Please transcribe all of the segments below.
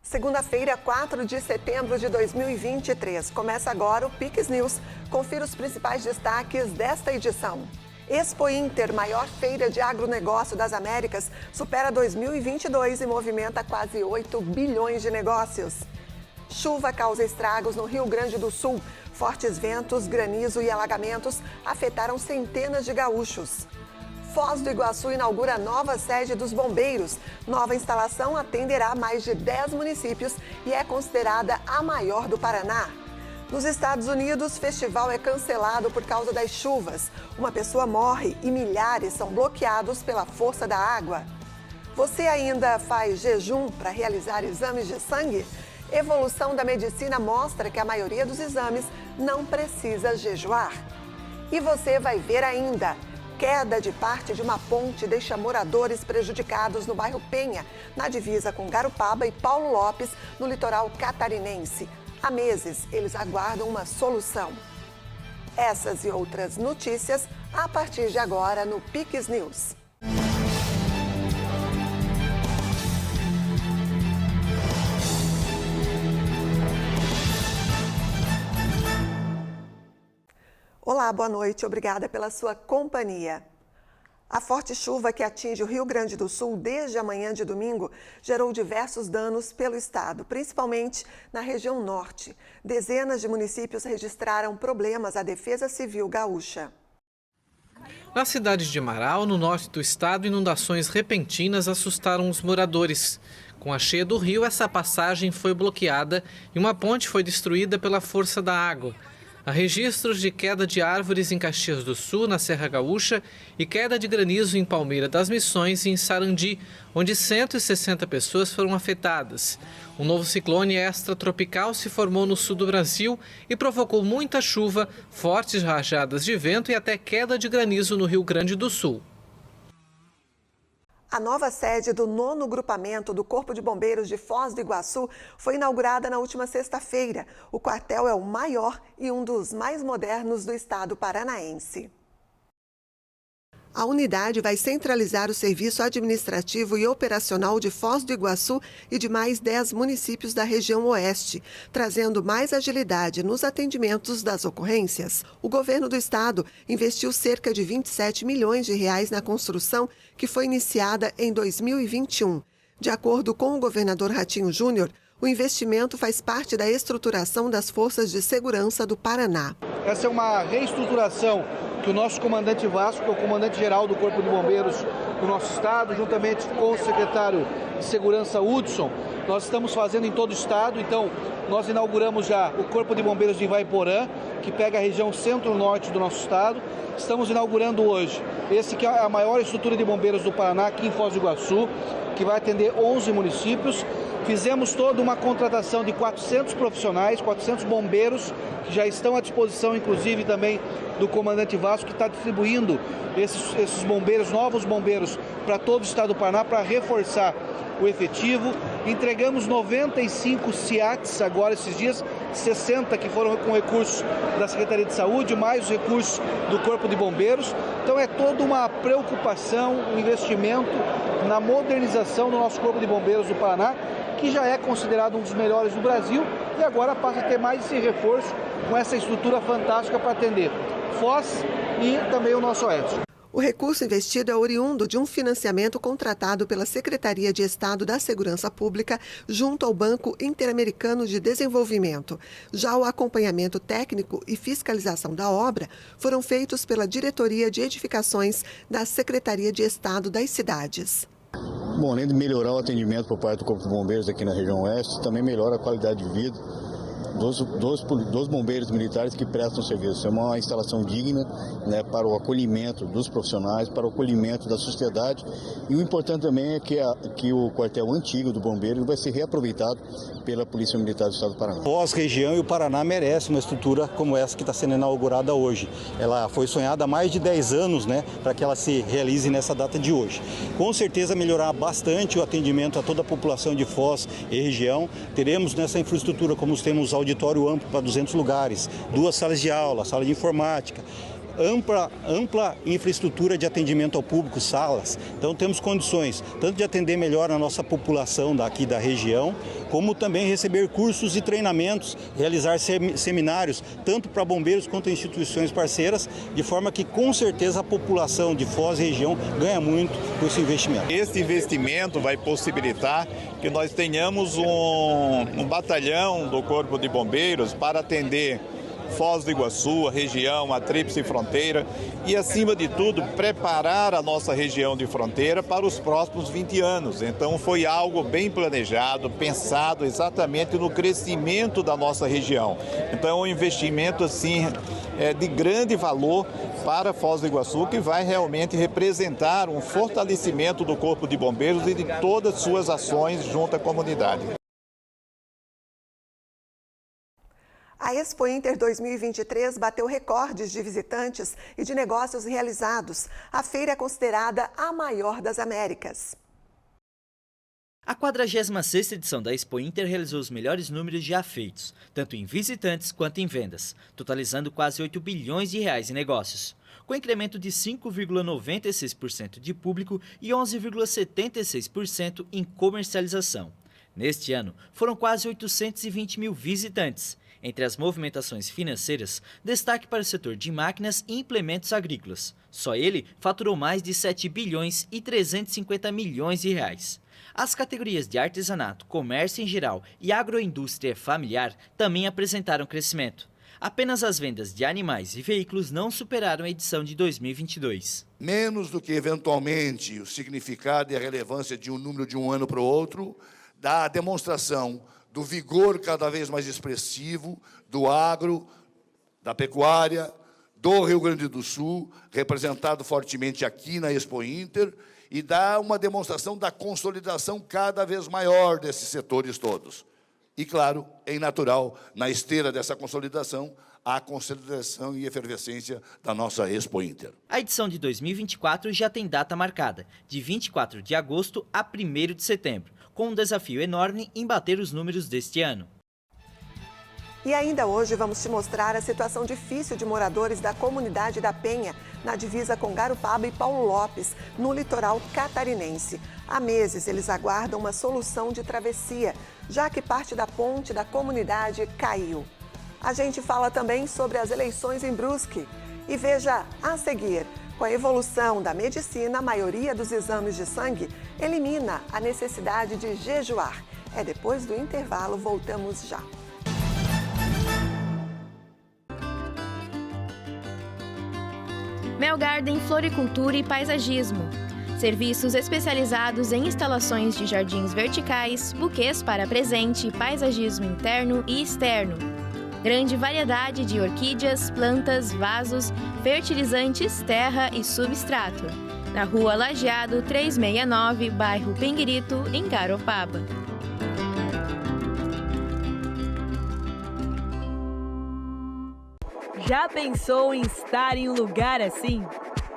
Segunda-feira, 4 de setembro de 2023. Começa agora o Pix News. Confira os principais destaques desta edição. Expo Inter, maior feira de agronegócio das Américas, supera 2022 e movimenta quase 8 bilhões de negócios. Chuva causa estragos no Rio Grande do Sul. Fortes ventos, granizo e alagamentos afetaram centenas de gaúchos. Foz do Iguaçu inaugura nova sede dos bombeiros. Nova instalação atenderá mais de 10 municípios e é considerada a maior do Paraná. Nos Estados Unidos, festival é cancelado por causa das chuvas. Uma pessoa morre e milhares são bloqueados pela força da água. Você ainda faz jejum para realizar exames de sangue? Evolução da medicina mostra que a maioria dos exames não precisa jejuar. E você vai ver ainda. Queda de parte de uma ponte deixa moradores prejudicados no bairro Penha, na divisa com Garopaba e Paulo Lopes, no litoral catarinense. Há meses, eles aguardam uma solução. Essas e outras notícias a partir de agora no Pix News. Olá, boa noite. Obrigada pela sua companhia. A forte chuva que atinge o Rio Grande do Sul desde a manhã de domingo gerou diversos danos pelo estado, principalmente na região norte. Dezenas de municípios registraram problemas à Defesa Civil gaúcha. Na cidade de Marau, no norte do estado, inundações repentinas assustaram os moradores. Com a cheia do rio, essa passagem foi bloqueada e uma ponte foi destruída pela força da água. Há registros de queda de árvores em Caxias do Sul, na Serra Gaúcha, e queda de granizo em Palmeira das Missões e em Sarandi, onde 160 pessoas foram afetadas. Um novo ciclone extratropical se formou no sul do Brasil e provocou muita chuva, fortes rajadas de vento e até queda de granizo no Rio Grande do Sul. A nova sede do 9º Grupamento do Corpo de Bombeiros de Foz do Iguaçu foi inaugurada na última sexta-feira. O quartel é o maior e um dos mais modernos do estado paranaense. A unidade vai centralizar o serviço administrativo e operacional de Foz do Iguaçu e de mais 10 municípios da região oeste, trazendo mais agilidade nos atendimentos das ocorrências. O governo do estado investiu cerca de 27 milhões de reais na construção, que foi iniciada em 2021. De acordo com o governador Ratinho Júnior, o investimento faz parte da estruturação das forças de segurança do Paraná. Essa é uma reestruturação que o nosso comandante Vasco, que é o comandante-geral do Corpo de Bombeiros do nosso estado, juntamente com o secretário de Segurança Hudson, nós estamos fazendo em todo o estado. Então, nós inauguramos já o Corpo de Bombeiros de Ivaiporã, que pega a região centro-norte do nosso estado. Estamos inaugurando hoje esse que é a maior estrutura de bombeiros do Paraná, aqui em Foz do Iguaçu, que vai atender 11 municípios. Fizemos toda uma contratação de 400 profissionais, 400 bombeiros, que já estão à disposição, inclusive, também do comandante Vasco, que está distribuindo esses bombeiros, novos bombeiros, para todo o estado do Paraná, para reforçar o efetivo. Entregamos 95 SIATs agora esses dias, 60 que foram com recursos da Secretaria de Saúde, mais os recursos do Corpo de Bombeiros. Então é toda uma preocupação, um investimento na modernização do nosso Corpo de Bombeiros do Paraná, que já é considerado um dos melhores do Brasil e agora passa a ter mais esse reforço com essa estrutura fantástica para atender Foz e também o nosso oeste. O recurso investido é oriundo de um financiamento contratado pela Secretaria de Estado da Segurança Pública junto ao Banco Interamericano de Desenvolvimento. Já o acompanhamento técnico e fiscalização da obra foram feitos pela Diretoria de Edificações da Secretaria de Estado das Cidades. Bom, além de melhorar o atendimento por parte do Corpo de Bombeiros aqui na região oeste, também melhora a qualidade de vida dos bombeiros militares que prestam serviço. É uma instalação digna, né, para o acolhimento dos profissionais, para o acolhimento da sociedade. E o importante também é que o quartel antigo do bombeiro vai ser reaproveitado pela Polícia Militar do Estado do Paraná. Foz, região e o Paraná merecem uma estrutura como essa que está sendo inaugurada hoje. Ela foi sonhada há mais de 10 anos, né, para que ela se realize nessa data de hoje. Com certeza melhorar bastante o atendimento a toda a população de Foz e região. Teremos nessa infraestrutura, como temos auditório amplo para 200 lugares, 2 salas de aula, sala de informática, ampla infraestrutura de atendimento ao público, salas. Então temos condições tanto de atender melhor a nossa população daqui da região, como também receber cursos e treinamentos, realizar seminários, tanto para bombeiros quanto instituições parceiras, de forma que com certeza a população de Foz e região ganha muito com esse investimento. Este investimento vai possibilitar que nós tenhamos um batalhão do Corpo de Bombeiros para atender Foz do Iguaçu, a região, a tríplice fronteira e, acima de tudo, preparar a nossa região de fronteira para os próximos 20 anos. Então, foi algo bem planejado, pensado exatamente no crescimento da nossa região. Então, é um investimento, assim, de grande valor para Foz do Iguaçu, que vai realmente representar um fortalecimento do Corpo de Bombeiros e de todas as suas ações junto à comunidade. A Expo Inter 2023 bateu recordes de visitantes e de negócios realizados. A feira é considerada a maior das Américas. A 46ª edição da Expo Inter realizou os melhores números já feitos, tanto em visitantes quanto em vendas, totalizando quase 8 bilhões de reais em negócios, com incremento de 5,96% de público e 11,76% em comercialização. Neste ano, foram quase 820 mil visitantes. Entre as movimentações financeiras, destaque para o setor de máquinas e implementos agrícolas. Só ele faturou mais de 7 bilhões e 350 milhões de reais. As categorias de artesanato, comércio em geral e agroindústria familiar também apresentaram crescimento. Apenas as vendas de animais e veículos não superaram a edição de 2022. Menos do que, eventualmente, o significado e a relevância de um número de um ano para o outro, dá a demonstração do vigor cada vez mais expressivo do agro, da pecuária, do Rio Grande do Sul, representado fortemente aqui na Expo Inter, e dá uma demonstração da consolidação cada vez maior desses setores todos. E, claro, é natural, na esteira dessa consolidação, a consolidação e efervescência da nossa Expo Inter. A edição de 2024 já tem data marcada, de 24 de agosto a 1º de setembro, com um desafio enorme em bater os números deste ano. E ainda hoje vamos te mostrar a situação difícil de moradores da comunidade da Penha, na divisa com Garopaba e Paulo Lopes, no litoral catarinense. Há meses eles aguardam uma solução de travessia, já que parte da ponte da comunidade caiu. A gente fala também sobre as eleições em Brusque. E veja a seguir, com a evolução da medicina, a maioria dos exames de sangue elimina a necessidade de jejuar. Depois do intervalo, voltamos já. Mel Garden Floricultura e Paisagismo. Serviços especializados em instalações de jardins verticais, buquês para presente, paisagismo interno e externo. Grande variedade de orquídeas, plantas, vasos, fertilizantes, terra e substrato. Na Rua Lajeado 369, bairro Pinguirito, em Garopaba. Já pensou em estar em um lugar assim?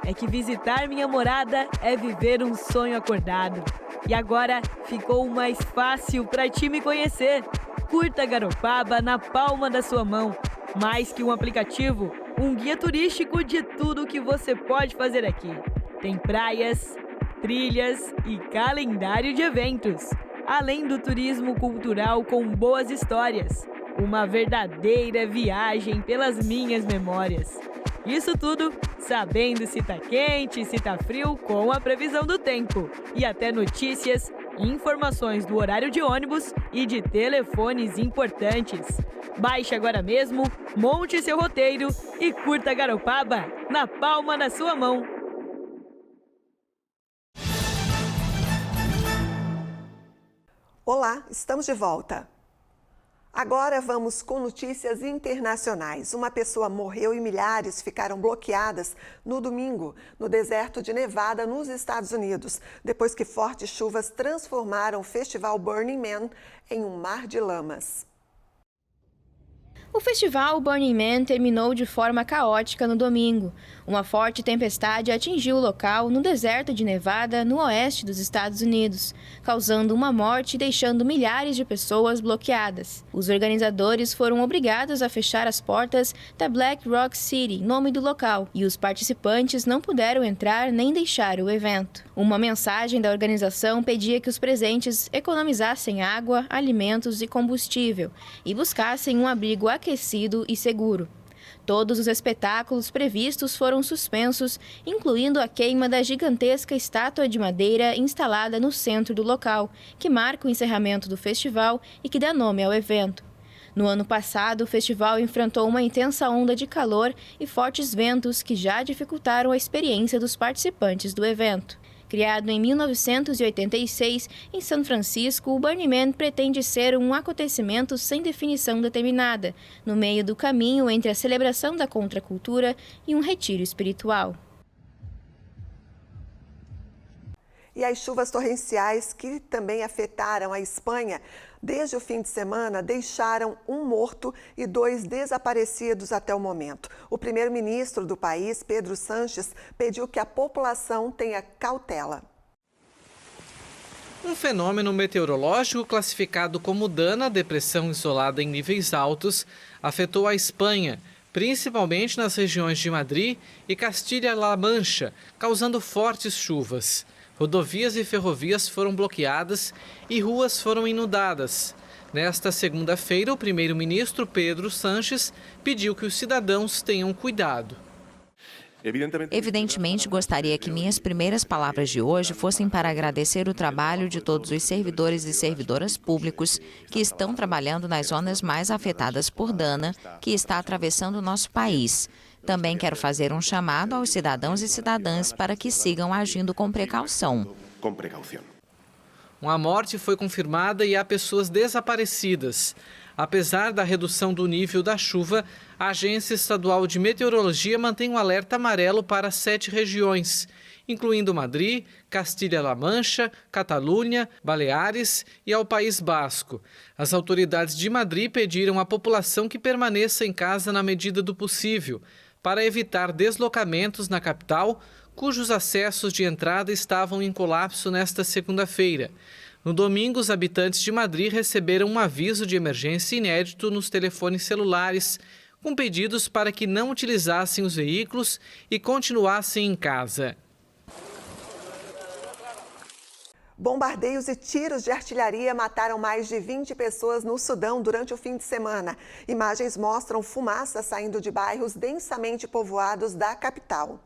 É que visitar minha morada é viver um sonho acordado. E agora ficou mais fácil para ti me conhecer. Curta Garopaba na palma da sua mão. Mais que um aplicativo, um guia turístico de tudo o que você pode fazer aqui. Tem praias, trilhas e calendário de eventos. Além do turismo cultural com boas histórias. Uma verdadeira viagem pelas minhas memórias. Isso tudo sabendo se tá quente, se tá frio, com a previsão do tempo. E até notícias, informações do horário de ônibus e de telefones importantes. Baixe agora mesmo, monte seu roteiro e curta Garopaba na palma da sua mão. Olá, estamos de volta. Agora vamos com notícias internacionais. Uma pessoa morreu e milhares ficaram bloqueadas no domingo no deserto de Nevada, nos Estados Unidos, depois que fortes chuvas transformaram o festival Burning Man em um mar de lamas. O festival Burning Man terminou de forma caótica no domingo. Uma forte tempestade atingiu o local no deserto de Nevada, no oeste dos Estados Unidos, causando uma morte e deixando milhares de pessoas bloqueadas. Os organizadores foram obrigados a fechar as portas da Black Rock City, nome do local, e os participantes não puderam entrar nem deixar o evento. Uma mensagem da organização pedia que os presentes economizassem água, alimentos e combustível e buscassem um abrigo aquecido e seguro. Todos os espetáculos previstos foram suspensos, incluindo a queima da gigantesca estátua de madeira instalada no centro do local, que marca o encerramento do festival e que dá nome ao evento. No ano passado, o festival enfrentou uma intensa onda de calor e fortes ventos que já dificultaram a experiência dos participantes do evento. Criado em 1986 em São Francisco, o Burning Man pretende ser um acontecimento sem definição determinada, no meio do caminho entre a celebração da contracultura e um retiro espiritual. E as chuvas torrenciais que também afetaram a Espanha desde o fim de semana deixaram um morto e 2 desaparecidos até o momento. O primeiro-ministro do país, Pedro Sánchez, pediu que a população tenha cautela. Um fenômeno meteorológico classificado como Dana, depressão isolada em níveis altos, afetou a Espanha, principalmente nas regiões de Madrid e Castilha-La Mancha, causando fortes chuvas. Rodovias e ferrovias foram bloqueadas e ruas foram inundadas. Nesta segunda-feira, o primeiro-ministro Pedro Sánchez pediu que os cidadãos tenham cuidado. Evidentemente, gostaria que minhas primeiras palavras de hoje fossem para agradecer o trabalho de todos os servidores e servidoras públicos que estão trabalhando nas zonas mais afetadas por Dana, que está atravessando o nosso país. Também quero fazer um chamado aos cidadãos e cidadãs para que sigam agindo com precaução. Uma morte foi confirmada e há pessoas desaparecidas. Apesar da redução do nível da chuva, a Agência Estadual de Meteorologia mantém um alerta amarelo para 7 regiões, incluindo Madrid, Castilha-La Mancha, Catalunha, Baleares e ao País Basco. As autoridades de Madrid pediram à população que permaneça em casa na medida do possível, para evitar deslocamentos na capital, cujos acessos de entrada estavam em colapso nesta segunda-feira. No domingo, os habitantes de Madrid receberam um aviso de emergência inédito nos telefones celulares, com pedidos para que não utilizassem os veículos e continuassem em casa. Bombardeios e tiros de artilharia mataram mais de 20 pessoas no Sudão durante o fim de semana. Imagens mostram fumaça saindo de bairros densamente povoados da capital.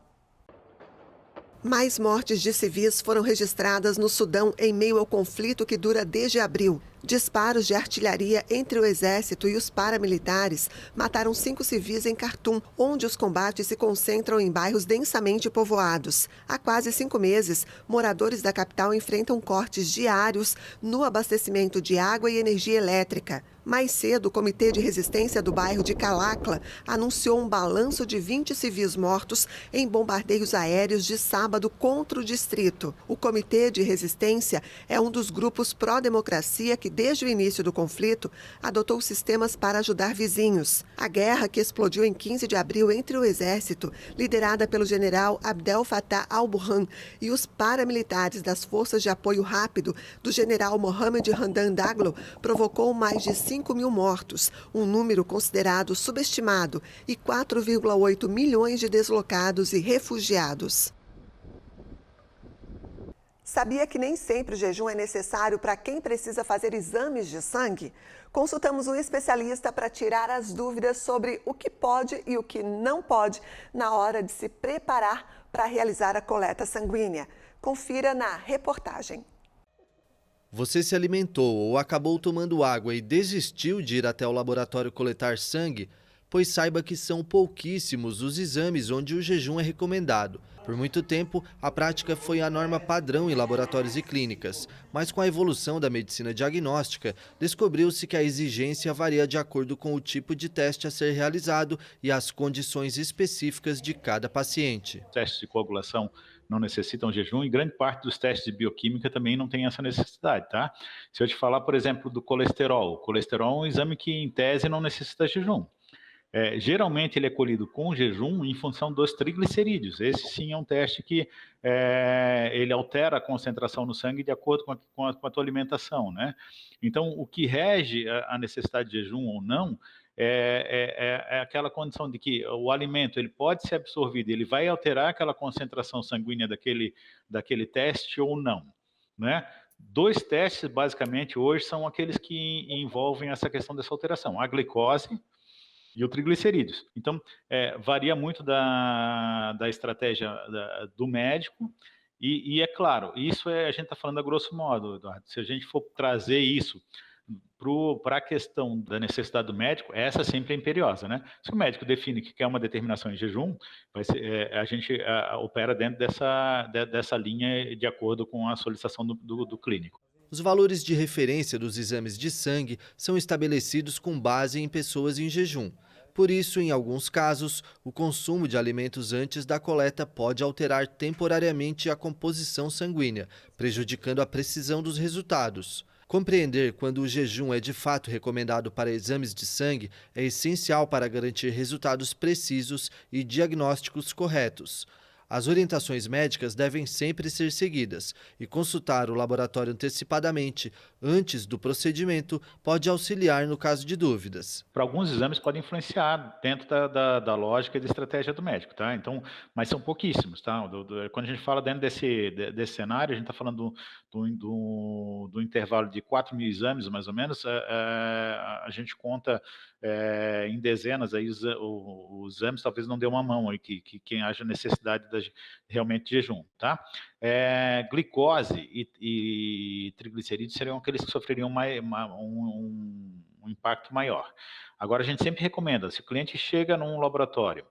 Mais mortes de civis foram registradas no Sudão em meio ao conflito que dura desde abril. Disparos de artilharia entre o exército e os paramilitares mataram 5 civis em Khartoum, onde os combates se concentram em bairros densamente povoados. Há quase 5 meses, moradores da capital enfrentam cortes diários no abastecimento de água e energia elétrica. Mais cedo, o Comitê de Resistência do bairro de Kalakla anunciou um balanço de 20 civis mortos em bombardeios aéreos de sábado contra o distrito. O Comitê de Resistência é um dos grupos pró-democracia que, desde o início do conflito, adotou sistemas para ajudar vizinhos. A guerra, que explodiu em 15 de abril entre o exército, liderada pelo general Abdel Fattah al-Burhan, e os paramilitares das Forças de Apoio Rápido do general Mohamed Hamdan Daglo, provocou mais de 5.000 mortos, um número considerado subestimado, e 4,8 milhões de deslocados e refugiados. Sabia que nem sempre o jejum é necessário para quem precisa fazer exames de sangue? Consultamos um especialista para tirar as dúvidas sobre o que pode e o que não pode na hora de se preparar para realizar a coleta sanguínea. Confira na reportagem. Você se alimentou ou acabou tomando água e desistiu de ir até o laboratório coletar sangue? Pois saiba que são pouquíssimos os exames onde o jejum é recomendado. Por muito tempo, a prática foi a norma padrão em laboratórios e clínicas, mas com a evolução da medicina diagnóstica, descobriu-se que a exigência varia de acordo com o tipo de teste a ser realizado e as condições específicas de cada paciente. Testes de coagulação não necessitam jejum, e grande parte dos testes de bioquímica também não tem essa necessidade, tá? Se eu te falar, por exemplo, do colesterol, o colesterol é um exame que, em tese, não necessita jejum. Geralmente ele é colhido com jejum em função dos triglicerídeos. Esse sim é um teste que ele altera a concentração no sangue de acordo com a tua alimentação, né? Então, o que rege a necessidade de jejum ou não é aquela condição de que o alimento ele pode ser absorvido, ele vai alterar aquela concentração sanguínea daquele teste ou não, né? 2 testes, basicamente, hoje são aqueles que envolvem essa questão dessa alteração, a glicose e o triglicerídeos. Então, varia muito da estratégia do médico e é claro, isso a gente está falando a grosso modo, Eduardo. Se a gente for trazer isso para a questão da necessidade do médico, essa sempre é imperiosa, né? Se o médico define que quer uma determinação em jejum, a gente opera dentro dessa linha de acordo com a solicitação do clínico. Os valores de referência dos exames de sangue são estabelecidos com base em pessoas em jejum. Por isso, em alguns casos, o consumo de alimentos antes da coleta pode alterar temporariamente a composição sanguínea, prejudicando a precisão dos resultados. Compreender quando o jejum é de fato recomendado para exames de sangue é essencial para garantir resultados precisos e diagnósticos corretos. As orientações médicas devem sempre ser seguidas e consultar o laboratório antecipadamente, antes do procedimento, pode auxiliar no caso de dúvidas. Para alguns exames pode influenciar dentro da lógica e da estratégia do médico, tá? Então, mas são pouquíssimos, tá? Quando a gente fala dentro desse cenário, a gente está falando do intervalo de 4.000 exames, mais ou menos, a gente conta em dezenas aí os exames, talvez não dê uma mão aí que quem haja necessidade realmente de jejum, tá? Glicose e triglicerídeos seriam aqueles que sofreriam um impacto maior. Agora, a gente sempre recomenda, se o cliente chega num laboratório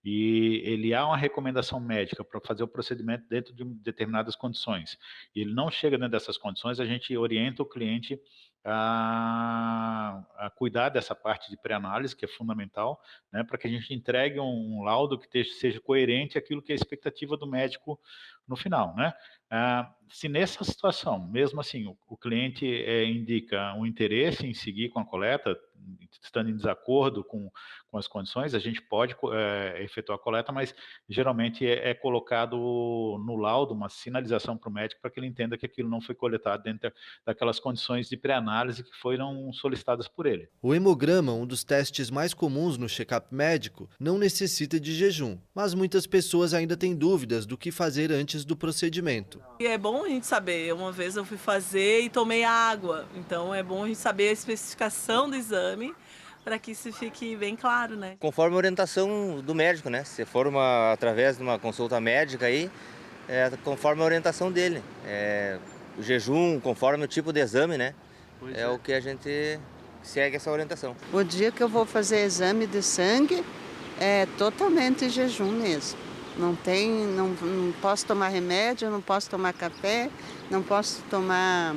e ele há uma recomendação médica para fazer o procedimento dentro de determinadas condições, e ele não chega dentro dessas condições, a gente orienta o cliente a cuidar dessa parte de pré-análise, que é fundamental, né, para que a gente entregue um laudo que seja coerente àquilo que é a expectativa do médico no final, né? Se nessa situação, mesmo assim, o cliente indica um interesse em seguir com a coleta, estando em desacordo com as condições, a gente pode efetuar a coleta, mas geralmente é colocado no laudo uma sinalização para o médico para que ele entenda que aquilo não foi coletado dentro daquelas condições de pré-análise que foram solicitadas por ele. O hemograma, um dos testes mais comuns no check-up médico, não necessita de jejum, mas muitas pessoas ainda têm dúvidas do que fazer antes do procedimento. E é bom a gente saber, uma vez eu fui fazer e tomei água, então é bom a gente saber a especificação do exame para que isso fique bem claro, né? Conforme a orientação do médico, né? Se for através de uma consulta médica aí, conforme a orientação dele. O jejum, conforme o tipo de exame, né? O que a gente segue essa orientação. O dia que eu vou fazer exame de sangue é totalmente jejum mesmo. Não posso tomar remédio, não posso tomar café, não posso tomar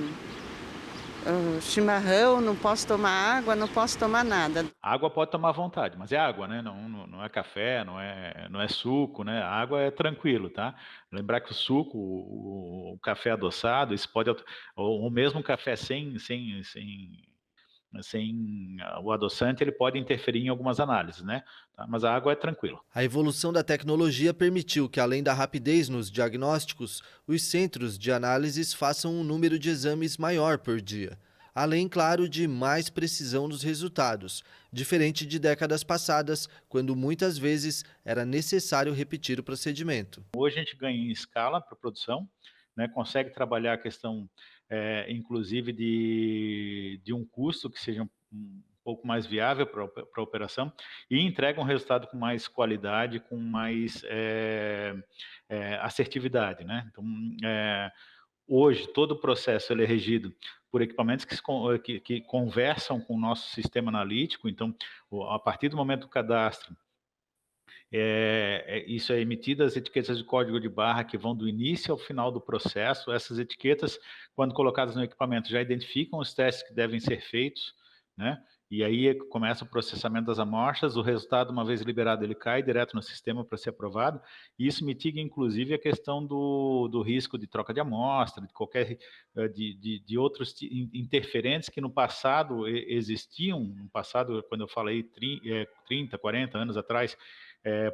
chimarrão, não posso tomar água, não posso tomar nada. Água pode tomar à vontade, mas é água, né? Não é café, não é suco, né? A água é tranquilo, tá? Lembrar que o suco, o café adoçado, isso pode, ou mesmo o café sem o adoçante, ele pode interferir em algumas análises, né? Mas a água é tranquila. A evolução da tecnologia permitiu que, além da rapidez nos diagnósticos, os centros de análises façam um número de exames maior por dia. Além, claro, de mais precisão nos resultados, diferente de décadas passadas, quando muitas vezes era necessário repetir o procedimento. Hoje a gente ganha em escala para a produção, né? Consegue trabalhar a questão inclusive de um custo que seja um pouco mais viável para a operação e entrega um resultado com mais qualidade, com mais assertividade, né? Então, hoje, todo o processo ele é regido por equipamentos que conversam com o nosso sistema analítico. Então, a partir do momento do cadastro, isso é emitido as etiquetas de código de barra que vão do início ao final do processo. Essas etiquetas, quando colocadas no equipamento, já identificam os testes que devem ser feitos, né? e aí começa o processamento das amostras, o resultado, uma vez liberado, ele cai direto no sistema para ser aprovado, e isso mitiga, inclusive, a questão do risco de troca de amostra, de qualquer, de outros interferentes que no passado existiam, no passado, quando eu falei 30, 40 anos atrás,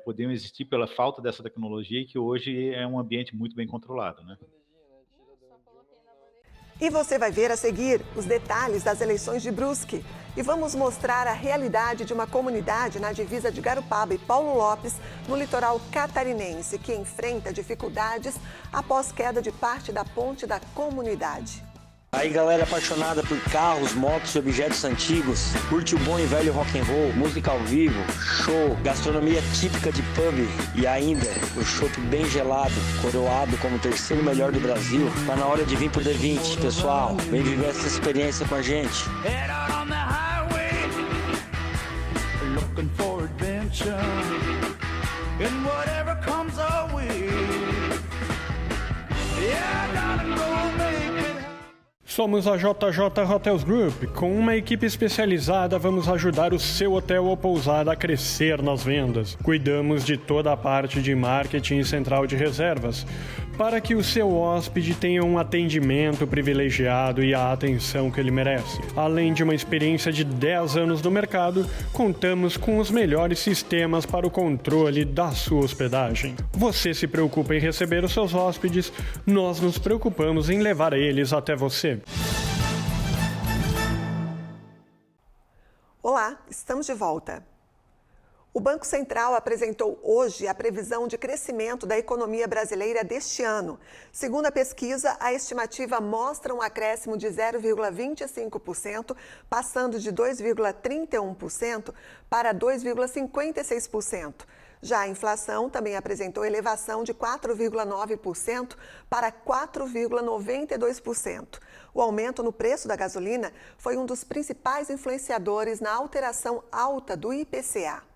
podiam existir pela falta dessa tecnologia, e que hoje é um ambiente muito bem controlado, né? E você vai ver a seguir os detalhes das eleições de Brusque. E vamos mostrar a realidade de uma comunidade na divisa de Garopaba e Paulo Lopes, no litoral catarinense, que enfrenta dificuldades após queda de parte da ponte da comunidade. Aí, galera apaixonada por carros, motos e objetos antigos, curte o bom e velho rock and roll, música ao vivo, show, gastronomia típica de pub e ainda o chopp bem gelado, coroado como o terceiro melhor do Brasil. Tá na hora de vir pro D20, pessoal. Vem viver essa experiência com a gente. Somos a JJ Hotels Group. Com uma equipe especializada, vamos ajudar o seu hotel ou pousada a crescer nas vendas. Cuidamos de toda a parte de marketing e central de reservas, para que o seu hóspede tenha um atendimento privilegiado e a atenção que ele merece. Além de uma experiência de 10 anos no mercado, contamos com os melhores sistemas para o controle da sua hospedagem. Você se preocupa em receber os seus hóspedes, nós nos preocupamos em levar eles até você. Olá, estamos de volta. O Banco Central apresentou hoje a previsão de crescimento da economia brasileira deste ano. Segundo a pesquisa, a estimativa mostra um acréscimo de 0,25%, passando de 2,31% para 2,56%. Já a inflação também apresentou elevação de 4,9% para 4,92%. O aumento no preço da gasolina foi um dos principais influenciadores na alteração alta do IPCA.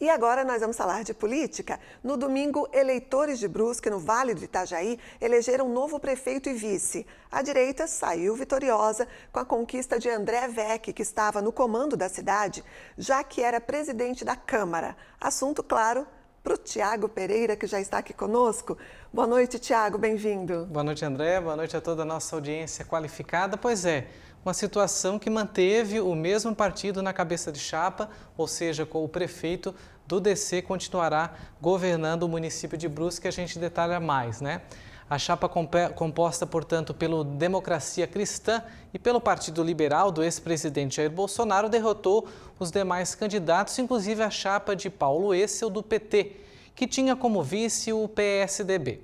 E agora nós vamos falar de política. No domingo, eleitores de Brusque, no Vale do Itajaí, elegeram um novo prefeito e vice. A direita saiu vitoriosa com a conquista de André Vec, que estava no comando da cidade, já que era presidente da Câmara. Assunto, claro, para o Tiago Pereira, que já está aqui conosco. Boa noite, Tiago, bem-vindo. Boa noite, André. Boa noite a toda a nossa audiência qualificada. Pois é, uma situação que manteve o mesmo partido na cabeça de chapa, ou seja, com o prefeito do DC continuará governando o município de Brusque, a gente detalha mais, né? A chapa composta, portanto, pelo Democracia Cristã e pelo Partido Liberal do ex-presidente Jair Bolsonaro derrotou os demais candidatos, inclusive a chapa de Paulo Essel do PT, que tinha como vice o PSDB.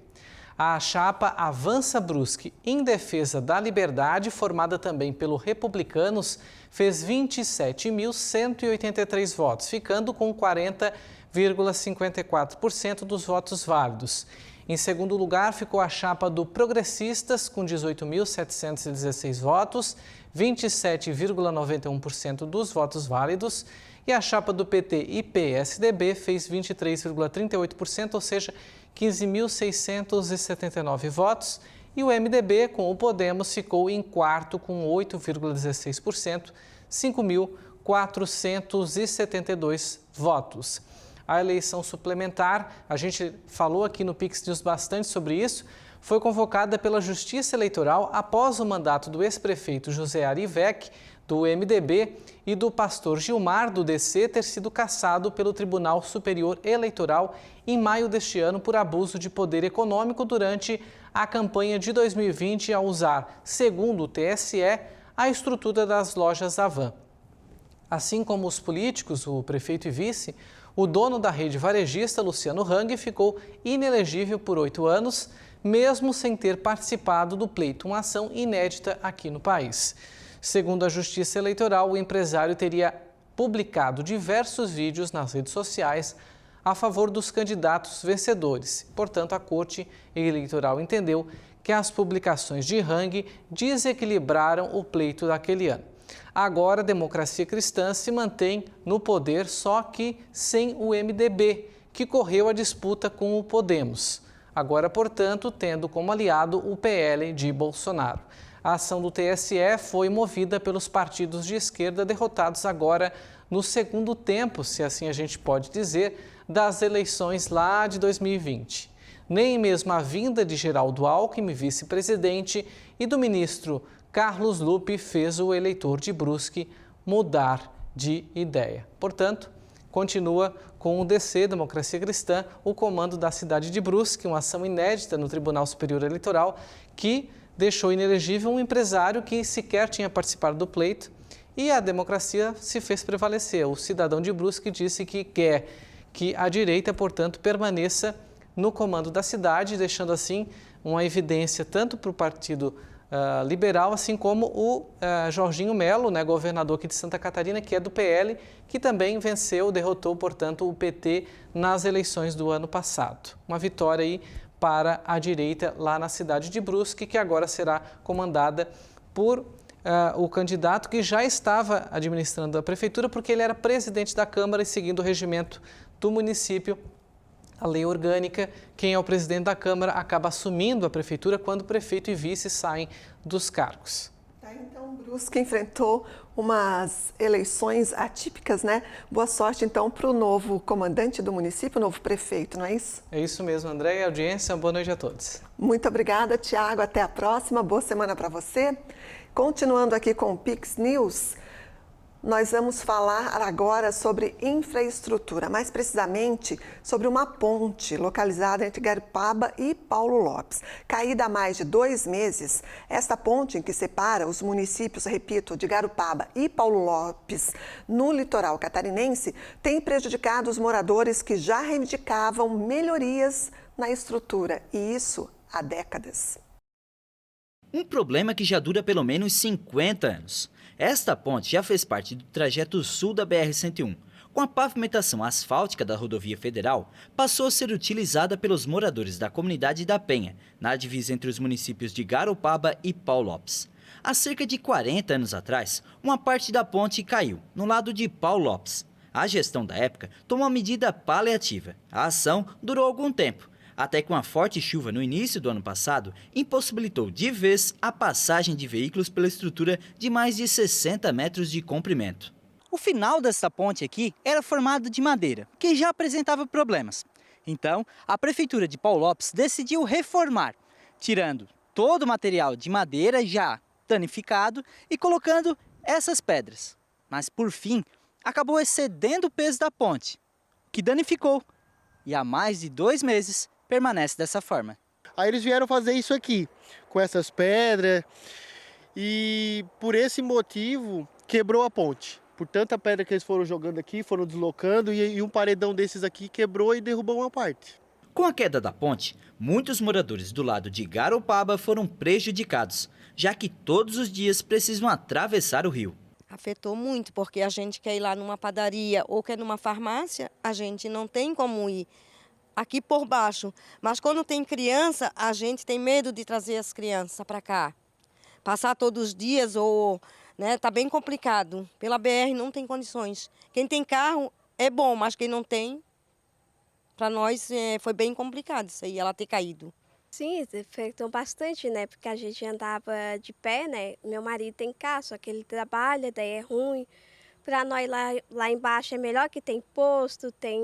A chapa Avança Brusque, em defesa da liberdade, formada também pelo Republicanos, fez 27.183 votos, ficando com 40,54% dos votos válidos. Em segundo lugar, ficou a chapa do Progressistas, com 18.716 votos, 27,91% dos votos válidos. E a chapa do PT e PSDB fez 23,38%, ou seja, 15.679 votos. E o MDB, com o Podemos, ficou em quarto com 8,16%, 5.472 votos. A eleição suplementar, a gente falou aqui no Pix News bastante sobre isso, foi convocada pela Justiça Eleitoral após o mandato do ex-prefeito José Ari Vec, do MDB, e do pastor Gilmar, do DC, ter sido cassado pelo Tribunal Superior Eleitoral em maio deste ano por abuso de poder econômico durante a campanha de 2020 ao usar, segundo o TSE, a estrutura das lojas Avan. Assim como os políticos, o prefeito e vice, o dono da rede varejista, Luciano Hang, ficou inelegível por 8 anos, mesmo sem ter participado do pleito, uma ação inédita aqui no país. Segundo a Justiça Eleitoral, o empresário teria publicado diversos vídeos nas redes sociais a favor dos candidatos vencedores. Portanto, a Corte Eleitoral entendeu que as publicações de Hang desequilibraram o pleito daquele ano. Agora, a Democracia Cristã se mantém no poder, só que sem o MDB, que correu a disputa com o Podemos, agora, portanto, tendo como aliado o PL de Bolsonaro. A ação do TSE foi movida pelos partidos de esquerda derrotados agora no segundo tempo, se assim a gente pode dizer, das eleições lá de 2020. Nem mesmo a vinda de Geraldo Alckmin, vice-presidente, e do ministro Carlos Lupe fez o eleitor de Brusque mudar de ideia. Portanto, continua com o DC, Democracia Cristã, o comando da cidade de Brusque, uma ação inédita no Tribunal Superior Eleitoral que deixou inelegível um empresário que sequer tinha participado do pleito, e a democracia se fez prevalecer. O cidadão de Brusque disse que quer que a direita, portanto, permaneça no comando da cidade, deixando assim uma evidência tanto para o Partido Liberal, assim como o Jorginho Melo, né, governador aqui de Santa Catarina, que é do PL, que também derrotou, portanto, o PT nas eleições do ano passado. Uma vitória aí para a direita lá na cidade de Brusque, que agora será comandada por o candidato que já estava administrando a prefeitura, porque ele era presidente da Câmara e, seguindo o regimento do município, a lei orgânica, quem é o presidente da Câmara acaba assumindo a prefeitura quando o prefeito e vice saem dos cargos. Então, Brusque enfrentou umas eleições atípicas, né? Boa sorte, então, para o novo comandante do município, o novo prefeito, não é isso? É isso mesmo, André. Audiência, boa noite a todos. Muito obrigada, Tiago. Até a próxima. Boa semana para você. Continuando aqui com o Pix News, nós vamos falar agora sobre infraestrutura, mais precisamente sobre uma ponte localizada entre Garopaba e Paulo Lopes. Caída há mais de 2 meses, esta ponte que separa os municípios, repito, de Garopaba e Paulo Lopes, no litoral catarinense, tem prejudicado os moradores que já reivindicavam melhorias na estrutura, e isso há décadas. Um problema que já dura pelo menos 50 anos. Esta ponte já fez parte do trajeto sul da BR-101. Com a pavimentação asfáltica da rodovia federal, passou a ser utilizada pelos moradores da comunidade da Penha, na divisa entre os municípios de Garopaba e Paulo Lopes. Há cerca de 40 anos atrás, uma parte da ponte caiu, no lado de Paulo Lopes. A gestão da época tomou uma medida paliativa. A ação durou algum tempo, até que uma forte chuva no início do ano passado impossibilitou de vez a passagem de veículos pela estrutura de mais de 60 metros de comprimento. O final dessa ponte aqui era formado de madeira, que já apresentava problemas. Então, a Prefeitura de Paulo Lopes decidiu reformar, tirando todo o material de madeira já danificado e colocando essas pedras. Mas, por fim, acabou excedendo o peso da ponte, que danificou, e há mais de 2 meses permanece dessa forma. Aí eles vieram fazer isso aqui, com essas pedras, e por esse motivo quebrou a ponte. Por tanta pedra que eles foram jogando aqui, foram deslocando, e um paredão desses aqui quebrou e derrubou uma parte. Com a queda da ponte, muitos moradores do lado de Garopaba foram prejudicados, já que todos os dias precisam atravessar o rio. Afetou muito, porque a gente quer ir lá numa padaria ou quer numa farmácia, a gente não tem como ir aqui por baixo. Mas quando tem criança, a gente tem medo de trazer as crianças para cá. Passar todos os dias, ou, né, tá bem complicado. Pela BR não tem condições. Quem tem carro é bom, mas quem não tem, para nós foi bem complicado isso aí, ela ter caído. Sim, afetou bastante, né? Porque a gente andava de pé, né? Meu marido tem carro, só que ele trabalha, daí é ruim. Para nós lá embaixo é melhor, que tem posto, tem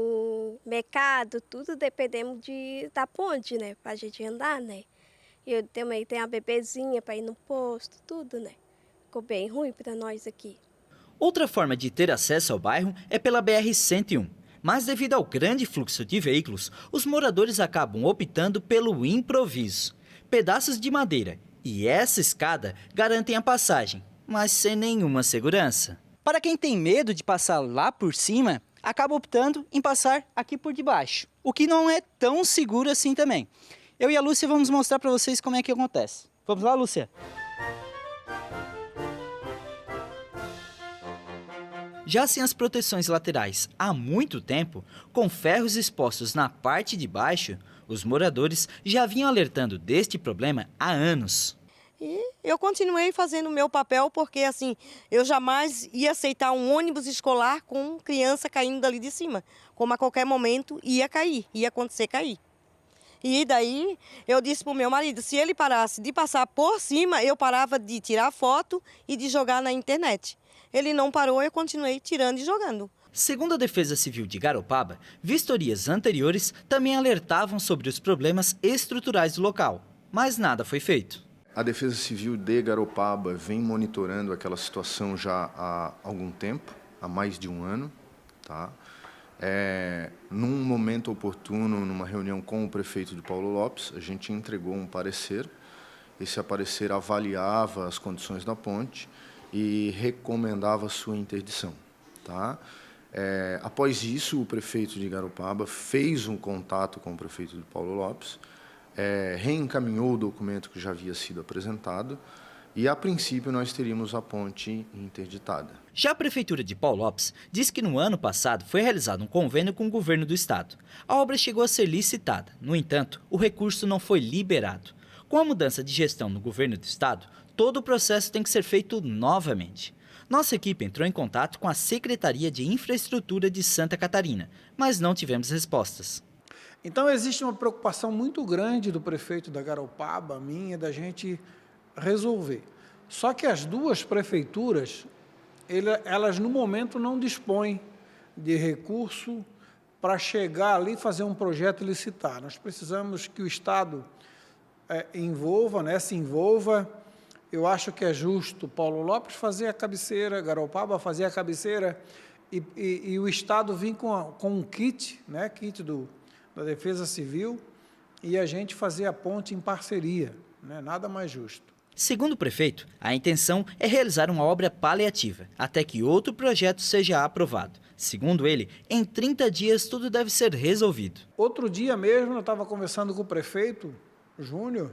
mercado, tudo dependemos da ponte, né? Para a gente andar, né? E eu também tenho a bebezinha para ir no posto, tudo, né? Ficou bem ruim para nós aqui. Outra forma de ter acesso ao bairro é pela BR-101. Mas devido ao grande fluxo de veículos, os moradores acabam optando pelo improviso. Pedaços de madeira e essa escada garantem a passagem, mas sem nenhuma segurança. Para quem tem medo de passar lá por cima, acaba optando em passar aqui por debaixo, o que não é tão seguro assim também. Eu e a Lúcia vamos mostrar para vocês como é que acontece. Vamos lá, Lúcia? Já sem as proteções laterais há muito tempo, com ferros expostos na parte de baixo, os moradores já vinham alertando deste problema há anos. E eu continuei fazendo o meu papel, porque assim, eu jamais ia aceitar um ônibus escolar com criança caindo dali de cima. Como a qualquer momento ia cair, ia acontecer cair. E daí eu disse para o meu marido, se ele parasse de passar por cima, eu parava de tirar foto e de jogar na internet. Ele não parou, eu continuei tirando e jogando. Segundo a Defesa Civil de Garopaba, vistorias anteriores também alertavam sobre os problemas estruturais do local, mas nada foi feito. A Defesa Civil de Garopaba vem monitorando aquela situação já há algum tempo, há mais de um ano, tá? Num momento oportuno, numa reunião com o prefeito de Paulo Lopes, a gente entregou um parecer. Esse parecer avaliava as condições da ponte e recomendava sua interdição, tá? Após isso, o prefeito de Garopaba fez um contato com o prefeito de Paulo Lopes, reencaminhou o documento que já havia sido apresentado e, a princípio, nós teríamos a ponte interditada. Já a Prefeitura de Paulo Lopes diz que no ano passado foi realizado um convênio com o governo do estado. A obra chegou a ser licitada, no entanto, o recurso não foi liberado. Com a mudança de gestão no governo do estado, todo o processo tem que ser feito novamente. Nossa equipe entrou em contato com a Secretaria de Infraestrutura de Santa Catarina, mas não tivemos respostas. Então, existe uma preocupação muito grande do prefeito da Garopaba, minha, da gente resolver. Só que as duas prefeituras, elas no momento não dispõem de recurso para chegar ali e fazer um projeto e licitar. Nós precisamos que o Estado se envolva. Eu acho que é justo Paulo Lopes fazer a cabeceira, Garopaba fazer a cabeceira e o Estado vir com um kit, né, kit da Defesa Civil, e a gente fazer a ponte em parceria, né? Nada mais justo. Segundo o prefeito, a intenção é realizar uma obra paliativa, até que outro projeto seja aprovado. Segundo ele, em 30 dias tudo deve ser resolvido. Outro dia mesmo eu estava conversando com o prefeito, Júnior,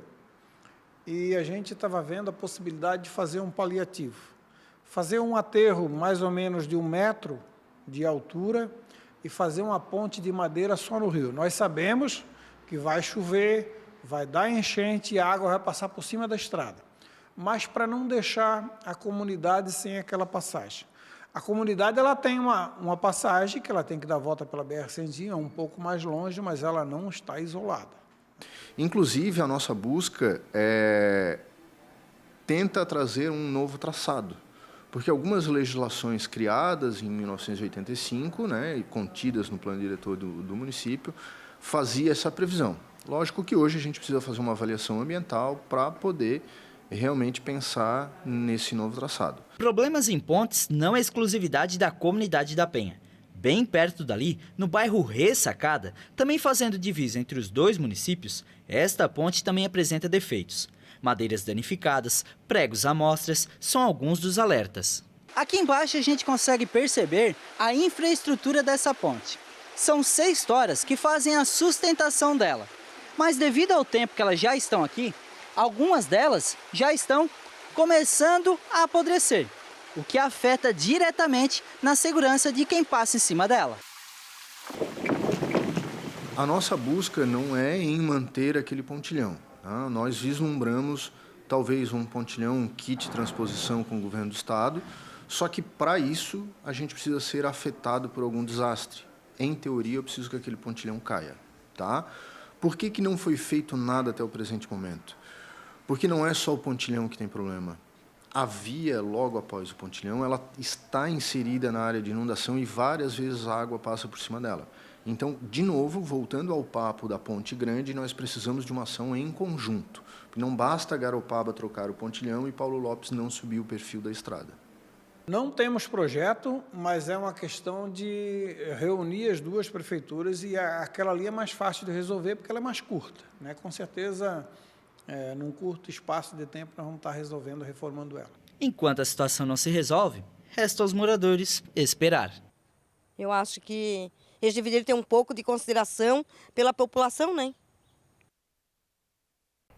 e a gente estava vendo a possibilidade de fazer um paliativo. Fazer um aterro mais ou menos de 1 metro de altura e fazer uma ponte de madeira só no rio. Nós sabemos que vai chover, vai dar enchente e a água vai passar por cima da estrada. Mas para não deixar a comunidade sem aquela passagem. A comunidade ela tem uma passagem que ela tem que dar a volta pela BR-100, é um pouco mais longe, mas ela não está isolada. Inclusive, a nossa busca tenta trazer um novo traçado, porque algumas legislações criadas em 1985, né, e contidas no plano diretor do município, fazia essa previsão. Lógico que hoje a gente precisa fazer uma avaliação ambiental para poder realmente pensar nesse novo traçado. Problemas em pontes não é exclusividade da comunidade da Penha. Bem perto dali, no bairro Ressacada, também fazendo divisa entre os dois municípios, esta ponte também apresenta defeitos. Madeiras danificadas, pregos à mostras, são alguns dos alertas. Aqui embaixo a gente consegue perceber a infraestrutura dessa ponte. São 6 toras que fazem a sustentação dela. Mas devido ao tempo que elas já estão aqui, algumas delas já estão começando a apodrecer, o que afeta diretamente na segurança de quem passa em cima dela. A nossa busca não é em manter aquele pontilhão. Tá? Nós vislumbramos talvez um pontilhão, um kit de transposição com o governo do estado, só que para isso a gente precisa ser afetado por algum desastre. Em teoria, eu preciso que aquele pontilhão caia. Tá? Por que não foi feito nada até o presente momento? Porque não é só o pontilhão que tem problema. A via, logo após o pontilhão, ela está inserida na área de inundação e várias vezes a água passa por cima dela. Então, de novo, voltando ao papo da Ponte Grande, nós precisamos de uma ação em conjunto. Não basta Garopaba trocar o pontilhão e Paulo Lopes não subir o perfil da estrada. Não temos projeto, mas é uma questão de reunir as duas prefeituras e aquela ali é mais fácil de resolver porque ela é mais curta, né? Com certeza, num curto espaço de tempo, nós vamos estar resolvendo, reformando ela. Enquanto a situação não se resolve, resta aos moradores esperar. Eu acho que eles deveriam ter um pouco de consideração pela população, né?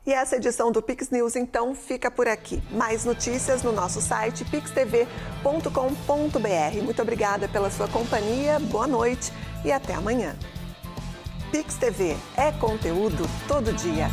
E essa edição do Pix News, então, fica por aqui. Mais notícias no nosso site pixtv.com.br. Muito obrigada pela sua companhia, boa noite e até amanhã. Pix TV é conteúdo todo dia.